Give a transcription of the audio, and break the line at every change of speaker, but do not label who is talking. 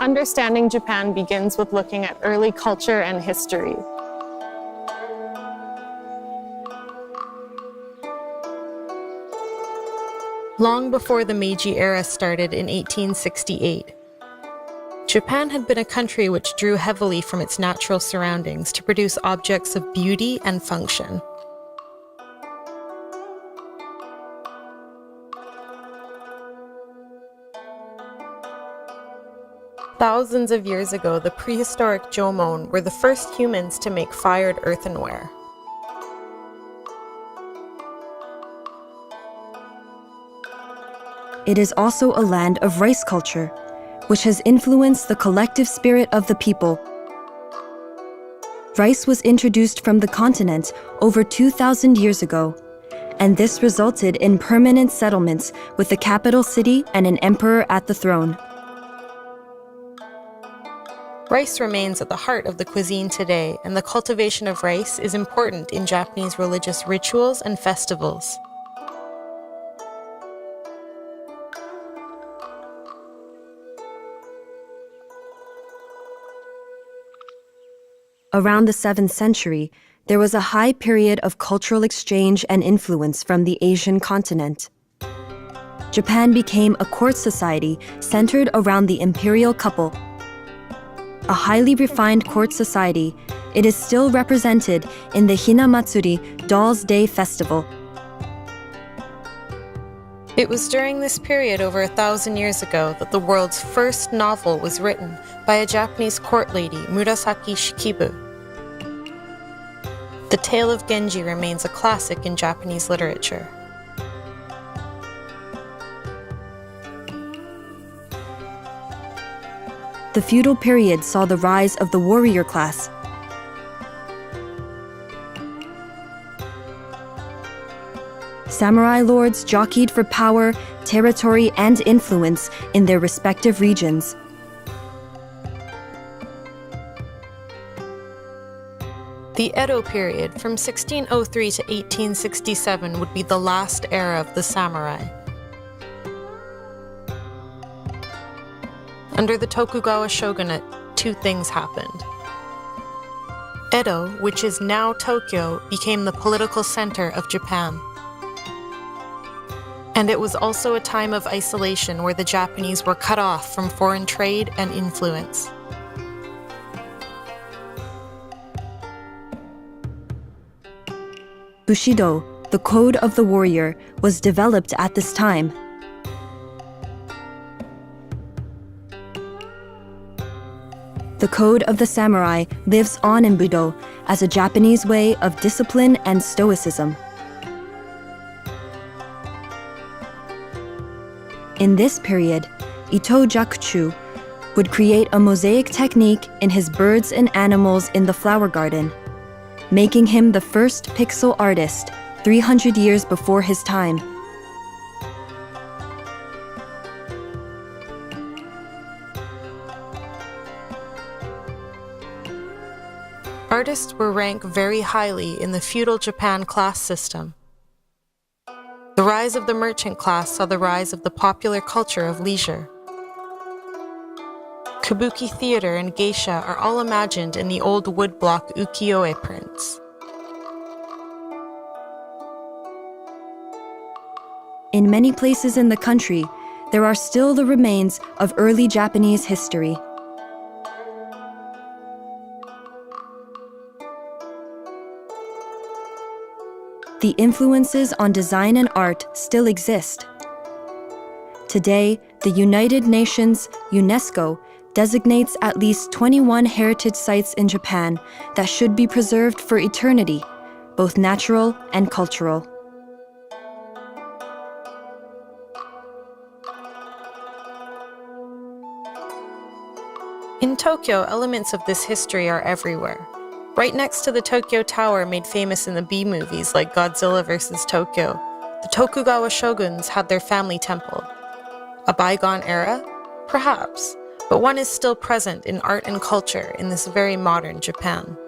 understanding Japan begins with looking at early culture and history. Long before the Meiji era started in 1868, Japan had been a country which drew heavily from its natural surroundings to produce objects of beauty and function. Thousands of years ago, the prehistoric Jomon were the first humans to make fired earthenware.
It is also a land of rice culture, which has influenced the collective spirit of the people. Rice was introduced from the continent over 2,000 years ago, and this resulted in permanent settlements with the capital city and an emperor at the throne.
Rice remains at the heart of the cuisine today, and the cultivation of rice is important in Japanese religious rituals and festivals.
Around the 7th century, there was a high period of cultural exchange and influence from the Asian continent. Japan became a court society centered around the imperial couple. A highly refined court society, it is still represented in the Hinamatsuri Doll's Day festival.
It was during this period over 1,000 years ago that the world's first novel was written by a Japanese court lady, Murasaki Shikibu. The Tale of Genji remains a classic in Japanese literature.
The feudal period saw the rise of the warrior class. Samurai lords jockeyed for power, territory, and influence in their respective regions.
The Edo period, from 1603 to 1867, would be the last era of the samurai. Under the Tokugawa shogunate, two things happened. Edo, which is now Tokyo, became the political center of Japan. And it was also a time of isolation where the Japanese were cut off from foreign trade and influence.
Bushido, the code of the warrior, was developed at this time. The code of the samurai lives on in Budo as a Japanese way of discipline and stoicism. In this period, Ito Jakuchu would create a mosaic technique in his birds and animals in the flower garden, making him the first pixel artist 300 years before his time.
Artists were ranked very highly in the feudal Japan class system. The rise of the merchant class saw the rise of the popular culture of leisure. Kabuki theater and geisha are all imagined in the old woodblock ukiyo-e prints.
In many places in the country, there are still the remains of early Japanese history. The influences on design and art still exist. Today, the United Nations, UNESCO, designates at least 21 heritage sites in Japan that should be preserved for eternity, both natural and cultural.
In Tokyo, elements of this history are everywhere. Right next to the Tokyo Tower made famous in the B-movies like Godzilla vs. Tokyo, the Tokugawa shoguns had their family temple. A bygone era? Perhaps, but one is still present in art and culture in this very modern Japan.